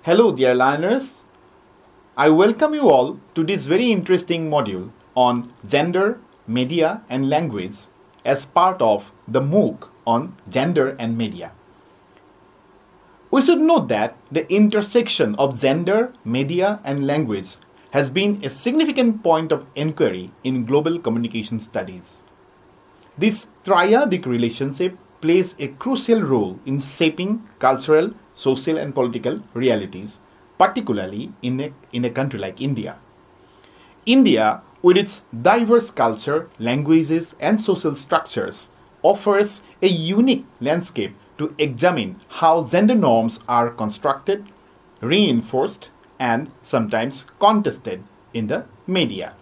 Hello, dear learners. I welcome you all to this very interesting module on gender, media, and language as part of the MOOC on gender and media. We should note that the intersection of gender, media, and language has been a significant point of inquiry in global communication studies. This triadic relationship plays a crucial role in shaping cultural, social, and political realities, particularly in a country like India. India, with its diverse culture, languages, and social structures, offers a unique landscape to examine how gender norms are constructed, reinforced, and sometimes contested in the media.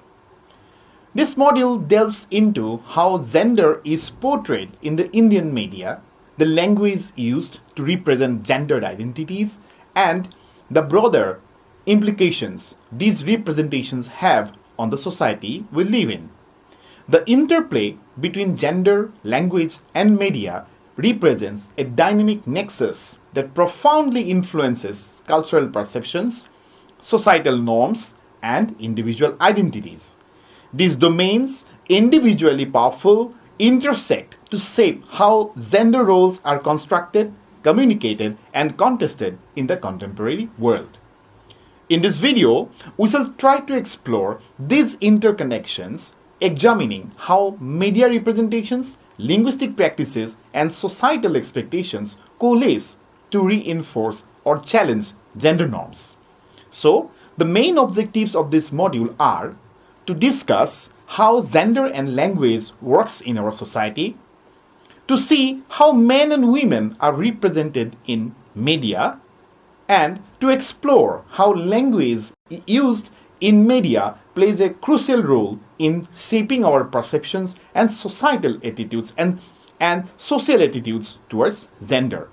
This module delves into how gender is portrayed in the Indian media, the language used to represent gendered identities, and the broader implications these representations have on the society we live in. The interplay between gender, language, and media represents a dynamic nexus that profoundly influences cultural perceptions, societal norms, and individual identities. These domains, individually powerful, intersect to shape how gender roles are constructed, communicated, and contested in the contemporary world. In this video, we shall try to explore these interconnections, examining how media representations, linguistic practices, and societal expectations coalesce to reinforce or challenge gender norms. So, the main objectives of this module are to discuss how gender and language works in our society, to see how men and women are represented in media, and to explore how language used in media plays a crucial role in shaping our perceptions and societal attitudes and social attitudes towards gender.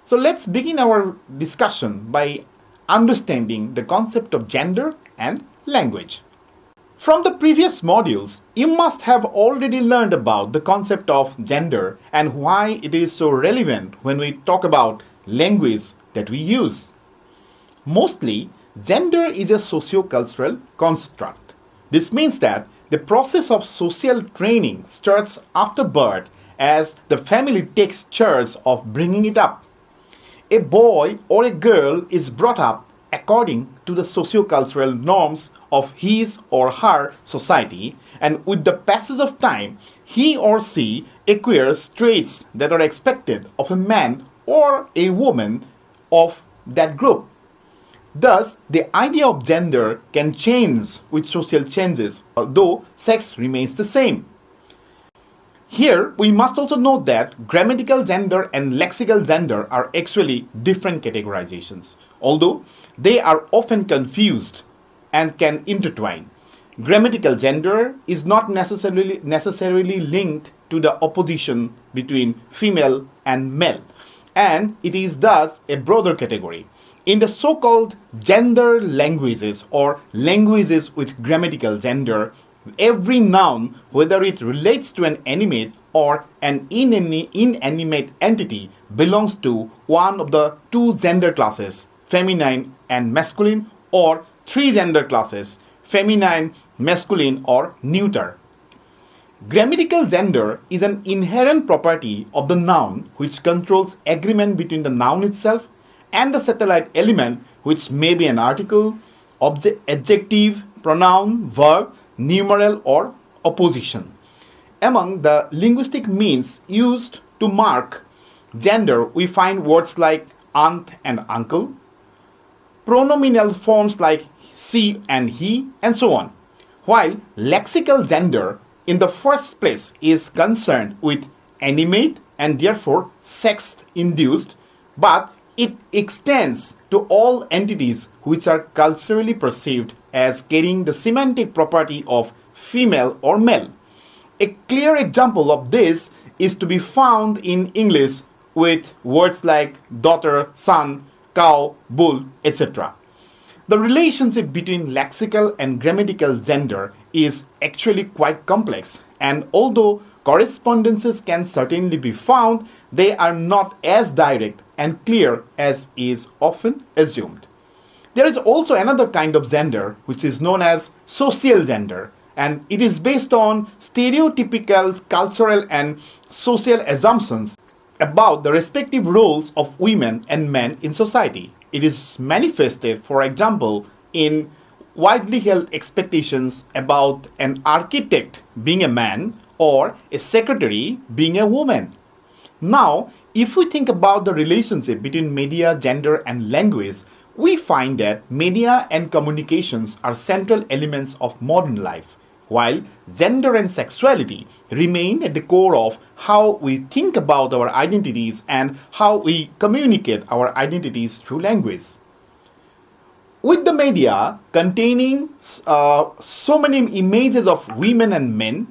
So let's begin our discussion by understanding the concept of gender and language. From the previous modules, you must have already learned about the concept of gender and why it is so relevant when we talk about language that we use. Mostly, gender is a socio-cultural construct. This means that the process of social training starts after birth as the family takes charge of bringing it up. A boy or a girl is brought up according to the socio-cultural norms of his or her society, and with the passage of time, he or she acquires traits that are expected of a man or a woman of that group. Thus, the idea of gender can change with social changes, although sex remains the same. Here, we must also note that grammatical gender and lexical gender are actually different categorizations, although they are often confused and can intertwine. Grammatical gender is not necessarily linked to the opposition between female and male, and it is thus a broader category. In the so-called gender languages or languages with grammatical gender, every noun, whether it relates to an animate or an inanimate entity, belongs to one of the two gender classes, feminine and masculine, or three gender classes, feminine, masculine, or neuter. Grammatical gender is an inherent property of the noun which controls agreement between the noun itself and the satellite element, which may be an article, adjective, pronoun, verb, numeral, or opposition. Among the linguistic means used to mark gender, we find words like aunt and uncle, pronominal forms like she and he, and so on. While lexical gender in the first place is concerned with animate and therefore sex-induced, but it extends to all entities which are culturally perceived as carrying the semantic property of female or male. A clear example of this is to be found in English with words like daughter, son, cow, bull, etc. The relationship between lexical and grammatical gender is actually quite complex, and although correspondences can certainly be found, they are not as direct and clear as is often assumed. There is also another kind of gender which is known as social gender, and it is based on stereotypical cultural and social assumptions about the respective roles of women and men in society. It is manifested, for example, in widely held expectations about an architect being a man or a secretary being a woman. Now, if we think about the relationship between media, gender, and language, we find that media and communications are central elements of modern life, while gender and sexuality remain at the core of how we think about our identities and how we communicate our identities through language. With the media containing so many images of women and men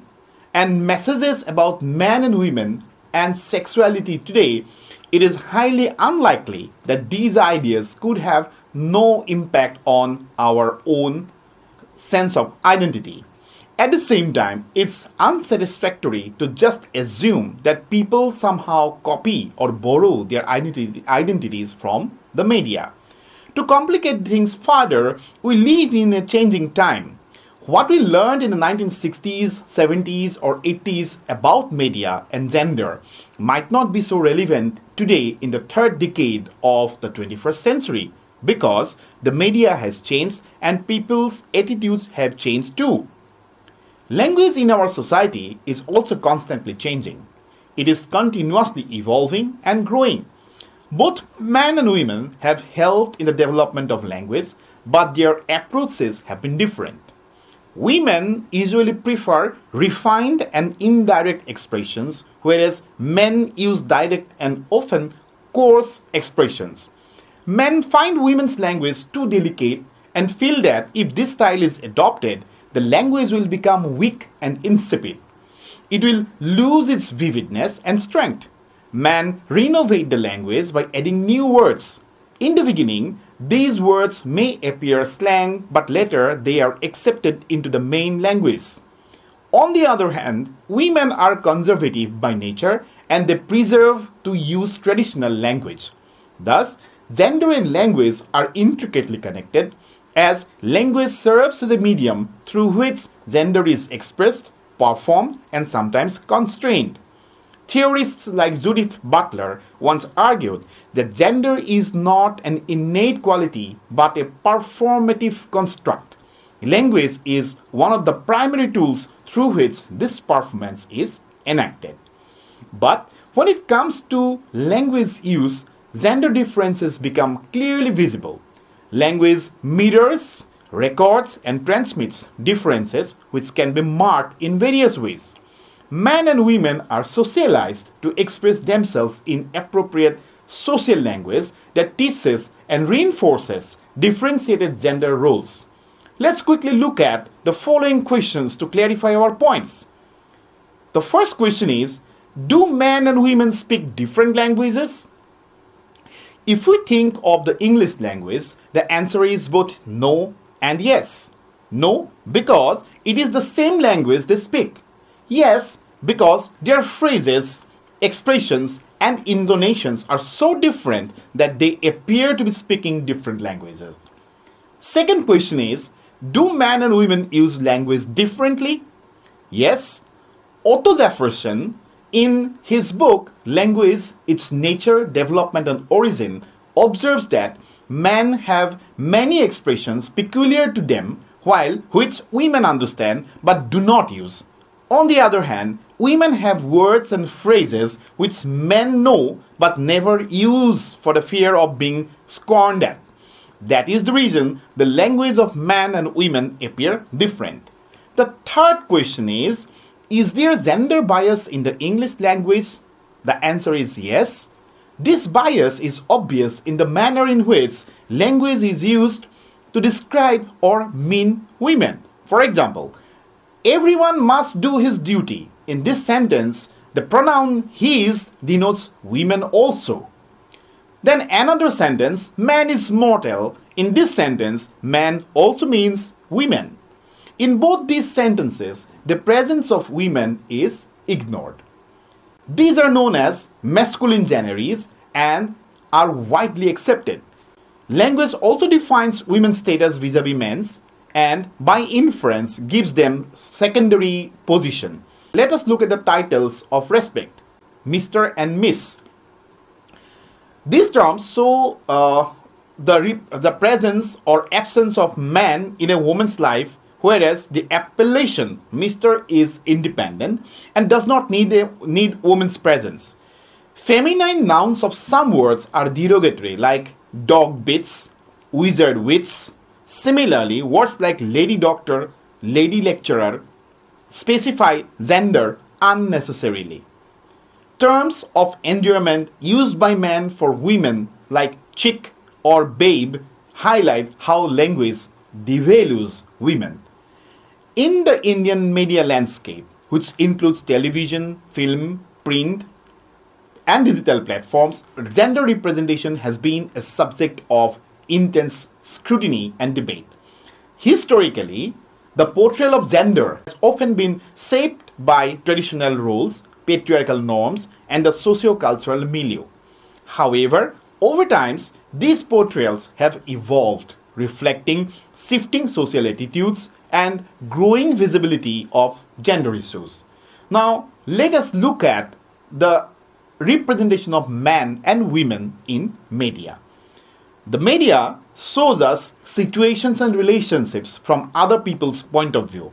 and messages about men and women and sexuality today, it is highly unlikely that these ideas could have no impact on our own sense of identity. At the same time, it's unsatisfactory to just assume that people somehow copy or borrow their identities from the media. To complicate things further, we live in a changing time. What we learned in the 1960s, 70s, or 80s about media and gender might not be so relevant today in the third decade of the 21st century because the media has changed and people's attitudes have changed too. Language in our society is also constantly changing. It is continuously evolving and growing. Both men and women have helped in the development of language, but their approaches have been different. Women usually prefer refined and indirect expressions, whereas men use direct and often coarse expressions. Men find women's language too delicate and feel that if this style is adopted, the language will become weak and insipid. It will lose its vividness and strength. Men renovate the language by adding new words. In the beginning, these words may appear slang, but later they are accepted into the main language. On the other hand, women are conservative by nature and they preserve to use traditional language. Thus, gender and language are intricately connected, as language serves as a medium through which gender is expressed, performed, and sometimes constrained. Theorists like Judith Butler once argued that gender is not an innate quality but a performative construct. Language is one of the primary tools through which this performance is enacted. But when it comes to language use, gender differences become clearly visible. Language mirrors, records, and transmits differences which can be marked in various ways. Men and women are socialized to express themselves in appropriate social language that teaches and reinforces differentiated gender roles. Let's quickly look at the following questions to clarify our points. The first question is, do men and women speak different languages? If we think of the English language, the answer is both no and yes. No, because it is the same language they speak. Yes, because their phrases, expressions, and intonations are so different that they appear to be speaking different languages. Second question is, do men and women use language differently? Yes. Otto Jefferson, in his book Language, Its Nature, Development and Origin, observes that men have many expressions peculiar to them which women understand but do not use. On the other hand, women have words and phrases which men know but never use for the fear of being scorned at. That is the reason the language of men and women appear different. The third question is there gender bias in the English language? The answer is yes. This bias is obvious in the manner in which language is used to describe or mean women. For example, everyone must do his duty. In this sentence, the pronoun his denotes women also. Then another sentence, man is mortal. In this sentence, man also means women. In both these sentences, the presence of women is ignored. These are known as masculine generis and are widely accepted. Language also defines women's status vis-a-vis men's and by inference gives them secondary position. Let us look at the titles of respect. Mr. and Miss. These terms show the presence or absence of man in a woman's life, whereas the appellation Mr. is independent and does not need woman's presence. Feminine nouns of some words are derogatory, like dog bits, wizard wits. Similarly, words like lady doctor, lady lecturer specify gender unnecessarily. Terms of endearment used by men for women like chick or babe highlight how language devalues women. In the Indian media landscape, which includes television, film, print, and digital platforms, gender representation has been a subject of intense scrutiny and debate. Historically, the portrayal of gender has often been shaped by traditional roles, patriarchal norms, and the socio-cultural milieu. However, over time, these portrayals have evolved, reflecting shifting social attitudes and growing visibility of gender issues. Now, let us look at the representation of men and women in media. The media shows us situations and relationships from other people's point of view.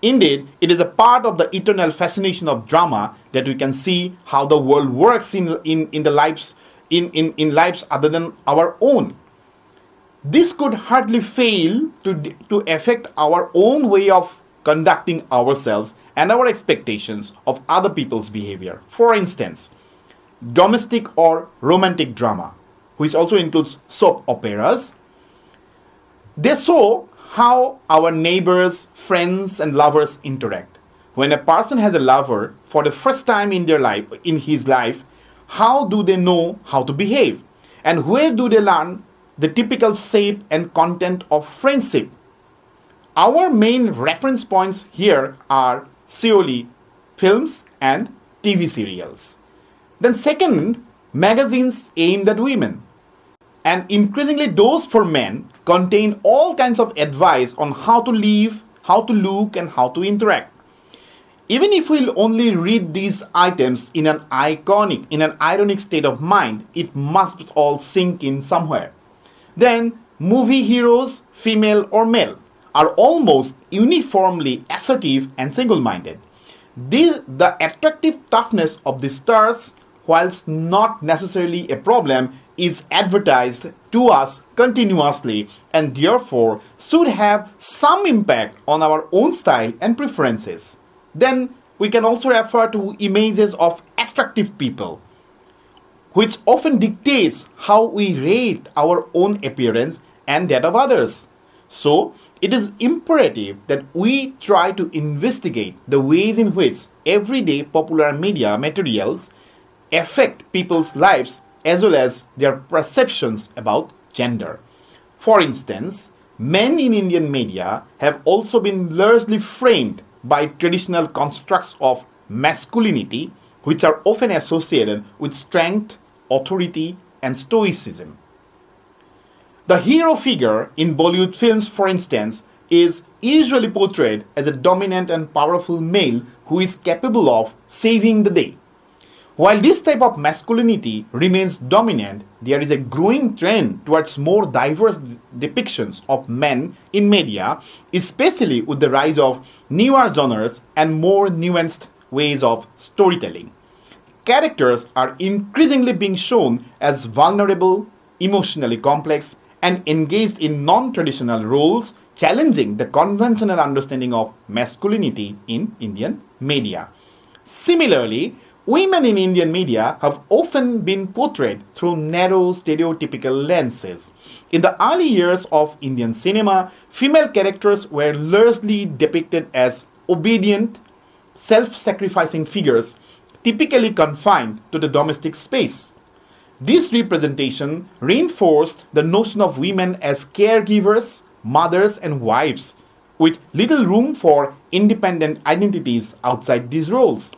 Indeed, it is a part of the eternal fascination of drama that we can see how the world works in lives other than our own. This could hardly fail to affect our own way of conducting ourselves and our expectations of other people's behavior. For instance, domestic or romantic drama, which also includes soap operas, they show how our neighbors, friends, and lovers interact. When a person has a lover for the first time in his life, how do they know how to behave? And where do they learn the typical shape and content of friendship? Our main reference points here are surely films and TV serials. Then second, magazines aimed at women. And increasingly those for men contain all kinds of advice on how to live, how to look, and how to interact. Even if we'll only read these items in an ironic state of mind, it must all sink in somewhere. Then movie heroes, female or male, are almost uniformly assertive and single-minded. The attractive toughness of the stars, whilst not necessarily a problem, is advertised to us continuously and therefore should have some impact on our own style and preferences. Then we can also refer to images of attractive people, which often dictates how we rate our own appearance and that of others. So it is imperative that we try to investigate the ways in which everyday popular media materials affect people's lives as well as their perceptions about gender. For instance, men in Indian media have also been largely framed by traditional constructs of masculinity, which are often associated with strength, authority, and stoicism. The hero figure in Bollywood films, for instance, is usually portrayed as a dominant and powerful male who is capable of saving the day. While this type of masculinity remains dominant, there is a growing trend towards more diverse depictions of men in media, especially with the rise of newer genres and more nuanced ways of storytelling. Characters are increasingly being shown as vulnerable, emotionally complex, and engaged in non-traditional roles, challenging the conventional understanding of masculinity in Indian media. Similarly, women in Indian media have often been portrayed through narrow stereotypical lenses. In the early years of Indian cinema, female characters were largely depicted as obedient, self-sacrificing figures, typically confined to the domestic space. This representation reinforced the notion of women as caregivers, mothers, and wives, with little room for independent identities outside these roles.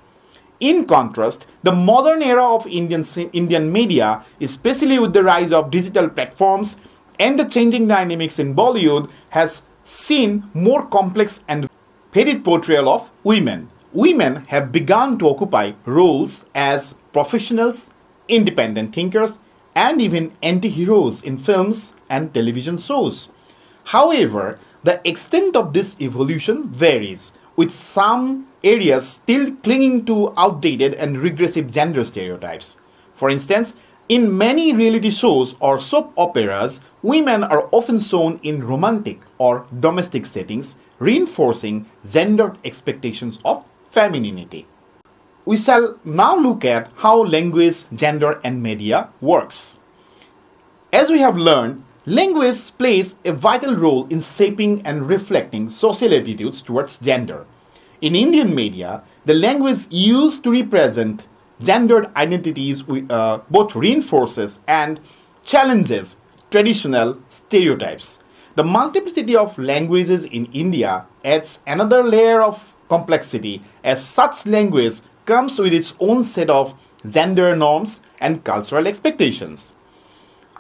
In contrast, the modern era of Indian media, especially with the rise of digital platforms and the changing dynamics in Bollywood, has seen more complex and varied portrayal of women. Women have begun to occupy roles as professionals, independent thinkers, and even anti-heroes in films and television shows. However, the extent of this evolution varies, with some areas still clinging to outdated and regressive gender stereotypes. For instance, in many reality shows or soap operas, women are often shown in romantic or domestic settings, reinforcing gendered expectations of femininity. We shall now look at how language, gender, and media works. As we have learned, language plays a vital role in shaping and reflecting social attitudes towards gender. In Indian media, the language used to represent gendered identities both reinforces and challenges traditional stereotypes. The multiplicity of languages in India adds another layer of complexity, as such language comes with its own set of gender norms and cultural expectations.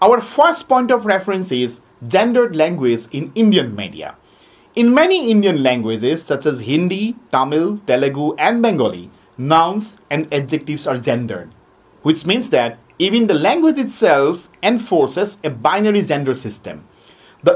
Our first point of reference is gendered language in Indian media. In many Indian languages such as Hindi, Tamil, Telugu, and Bengali, nouns and adjectives are gendered, which means that even the language itself enforces a binary gender system.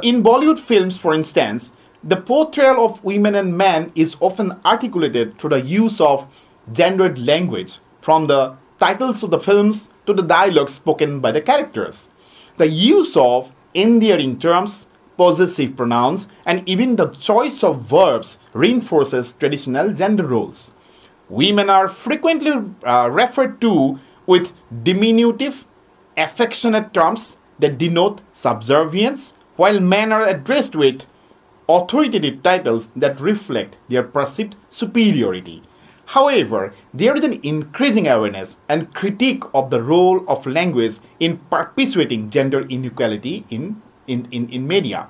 In Bollywood films, for instance, the portrayal of women and men is often articulated through the use of gendered language, from the titles of the films to the dialogues spoken by the characters. The use of endearing terms, possessive pronouns, and even the choice of verbs reinforces traditional gender roles. Women are frequently referred to with diminutive, affectionate terms that denote subservience, while men are addressed with authoritative titles that reflect their perceived superiority. However, there is an increasing awareness and critique of the role of language in perpetuating gender inequality in media.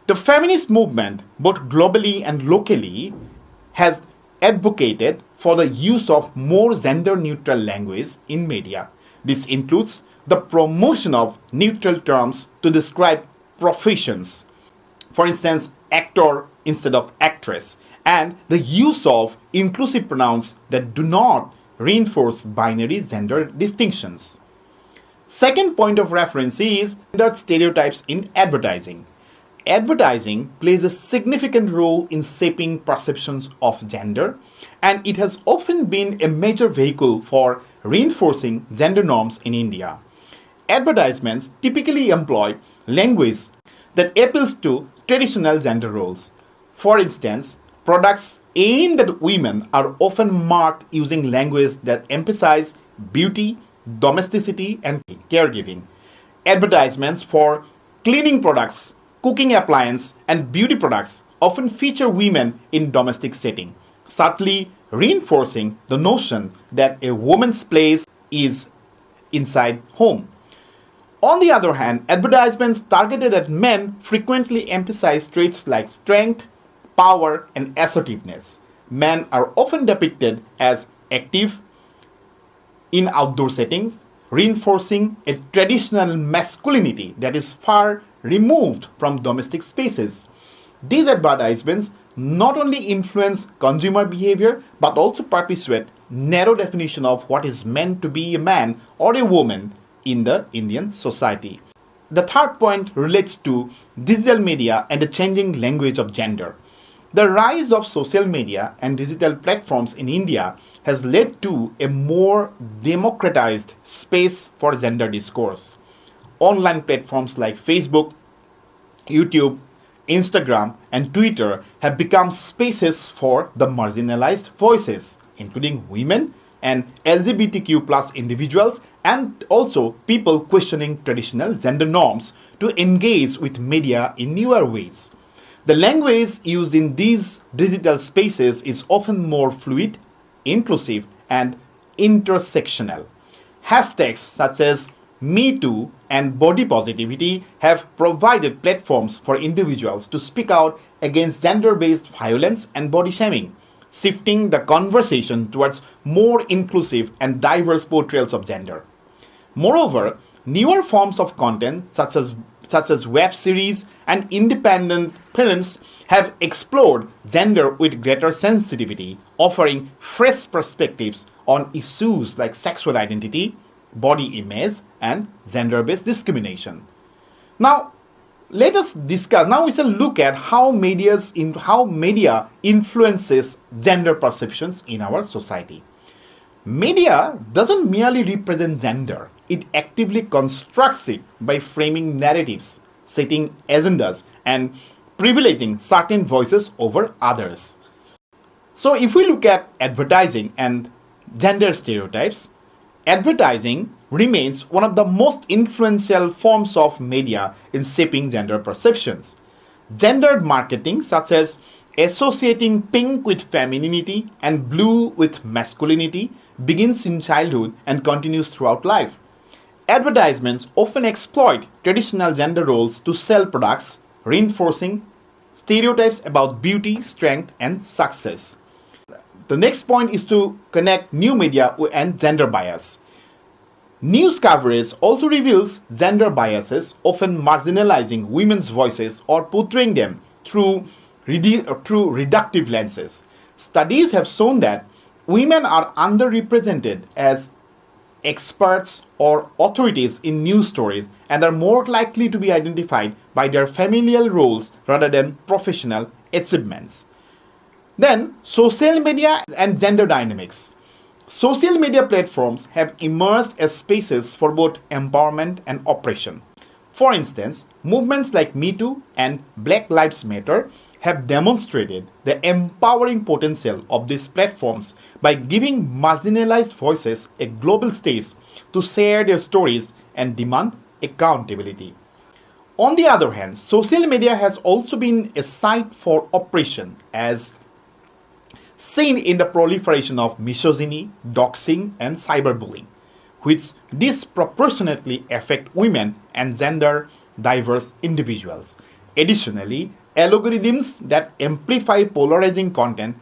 The feminist movement, both globally and locally, has advocated for the use of more gender-neutral language in media. This includes the promotion of neutral terms to describe professions, for instance, actor instead of actress, and the use of inclusive pronouns that do not reinforce binary gender distinctions. Second point of reference is gender stereotypes in advertising. Advertising plays a significant role in shaping perceptions of gender, and it has often been a major vehicle for reinforcing gender norms in India. Advertisements typically employ language that appeals to traditional gender roles. For instance, products aimed at women are often marked using language that emphasize beauty, domesticity, and caregiving. Advertisements for cleaning products, cooking appliances, and beauty products often feature women in domestic setting, subtly reinforcing the notion that a woman's place is inside home. On the other hand, advertisements targeted at men frequently emphasize traits like strength, power, and assertiveness. Men are often depicted as active in outdoor settings, reinforcing a traditional masculinity that is far removed from domestic spaces. These advertisements not only influence consumer behavior but also perpetuate narrow definition of what is meant to be a man or a woman in the Indian society. The third point relates to digital media and the changing language of gender. The rise of social media and digital platforms in India has led to a more democratized space for gender discourse. Online platforms like Facebook, YouTube, Instagram, and Twitter have become spaces for the marginalized voices, including women and LGBTQ+ individuals, and also people questioning traditional gender norms, to engage with media in newer ways. The language used in these digital spaces is often more fluid, inclusive, and intersectional. Hashtags such as #MeToo and body positivity have provided platforms for individuals to speak out against gender-based violence and body shaming. shifting the conversation towards more inclusive and diverse portrayals of gender. Moreover, newer forms of content such as web series and independent films have explored gender with greater sensitivity, offering fresh perspectives on issues like sexual identity, body image, and gender-based discrimination. Now, let us discuss. Now we shall look at how media influences gender perceptions in our society. Media doesn't merely represent gender, it actively constructs it by framing narratives, setting agendas, and privileging certain voices over others. So, if we look at advertising and gender stereotypes, advertising remains one of the most influential forms of media in shaping gender perceptions. Gendered marketing, such as associating pink with femininity and blue with masculinity, begins in childhood and continues throughout life. Advertisements often exploit traditional gender roles to sell products, reinforcing stereotypes about beauty, strength, and success. The next point is to connect new media and gender bias. News coverage also reveals gender biases, often marginalizing women's voices or portraying them through reductive lenses. Studies have shown that women are underrepresented as experts or authorities in news stories and are more likely to be identified by their familial roles rather than professional achievements. Then, social media and gender dynamics. Social media platforms have emerged as spaces for both empowerment and oppression. For instance, movements like Me Too and Black Lives Matter have demonstrated the empowering potential of these platforms by giving marginalized voices a global stage to share their stories and demand accountability. On the other hand, social media has also been a site for oppression, as seen in the proliferation of misogyny, doxing, and cyberbullying, which disproportionately affect women and gender diverse individuals. Additionally, algorithms that amplify polarizing content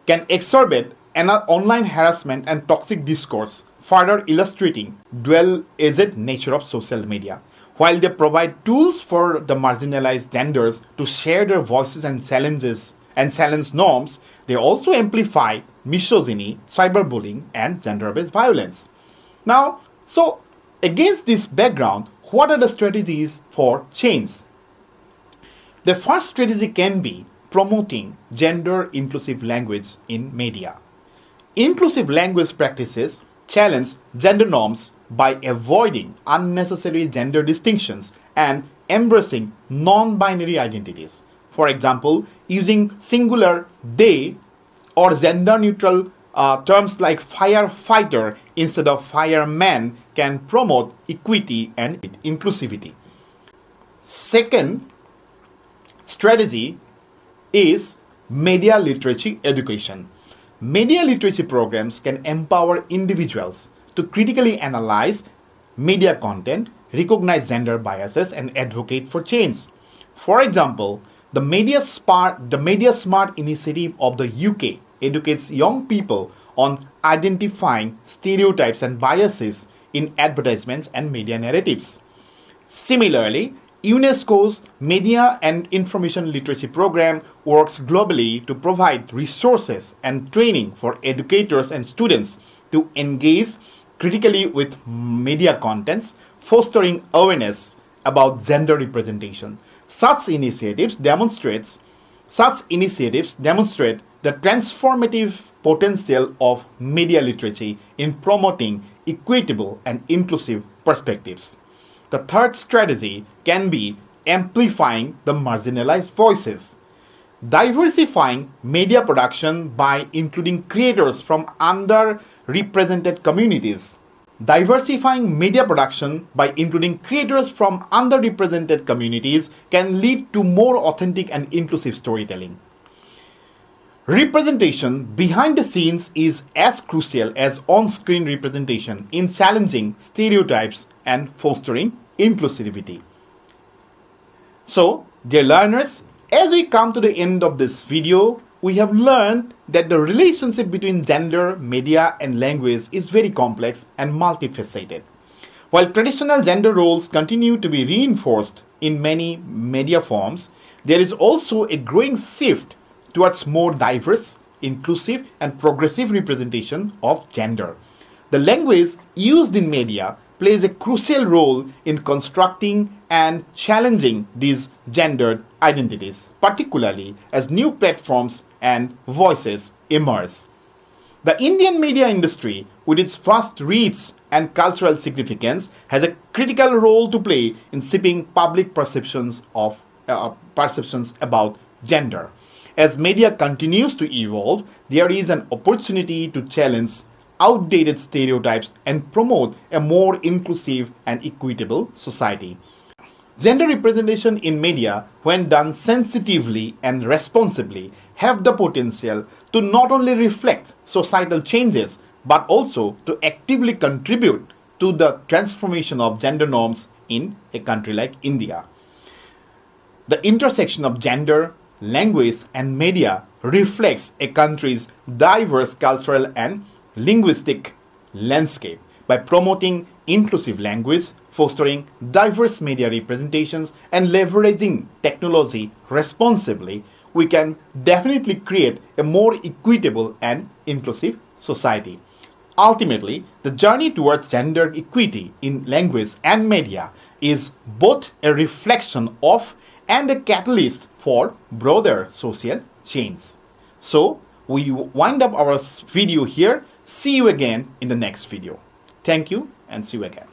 can exacerbate an online harassment and toxic discourse, further illustrating dual-edged nature of social media. While they provide tools for the marginalized genders to share their voices and challenge norms, they also amplify misogyny, cyberbullying, and gender-based violence. Now, so against this background, what are the strategies for change? The first strategy can be promoting gender-inclusive language in media. Inclusive language practices challenge gender norms by avoiding unnecessary gender distinctions and embracing non-binary identities. For example, using singular they or gender-neutral terms like firefighter instead of fireman can promote equity and inclusivity. Second strategy is media literacy education. Media literacy programs can empower individuals to critically analyze media content, recognize gender biases, and advocate for change. For example, the Media Smart initiative of the UK educates young people on identifying stereotypes and biases in advertisements and media narratives. Similarly, UNESCO's Media and Information Literacy Program works globally to provide resources and training for educators and students to engage critically with media contents, fostering awareness about gender representation. Such initiatives demonstrate the transformative potential of media literacy in promoting equitable and inclusive perspectives. The third strategy can be amplifying the marginalized voices. Diversifying media production by including creators from underrepresented communities. Diversifying media production by including creators from underrepresented communities can lead to more authentic and inclusive storytelling. Representation behind the scenes is as crucial as on-screen representation in challenging stereotypes and fostering inclusivity. So, dear learners, as we come to the end of this video, we have learned that the relationship between gender, media, and language is very complex and multifaceted. While traditional gender roles continue to be reinforced in many media forms, there is also a growing shift towards more diverse, inclusive, and progressive representation of gender. The language used in media plays a crucial role in constructing and challenging these gendered identities, particularly as new platforms and voices emerge. The Indian media industry, with its vast reach and cultural significance, has a critical role to play in shaping public perceptions about gender. As media continues to evolve, there is an opportunity to challenge outdated stereotypes and promote a more inclusive and equitable society. Gender representation in media, when done sensitively and responsibly, have the potential to not only reflect societal changes but also to actively contribute to the transformation of gender norms in a country like India. The intersection of gender, language, and media reflects a country's diverse cultural and linguistic landscape. By promoting inclusive language, fostering diverse media representations, and leveraging technology responsibly, we can definitely create a more equitable and inclusive society. Ultimately, the journey towards gender equity in language and media is both a reflection of and a catalyst for broader social change. So, we wind up our video here. See you again in the next video. Thank you and see you again.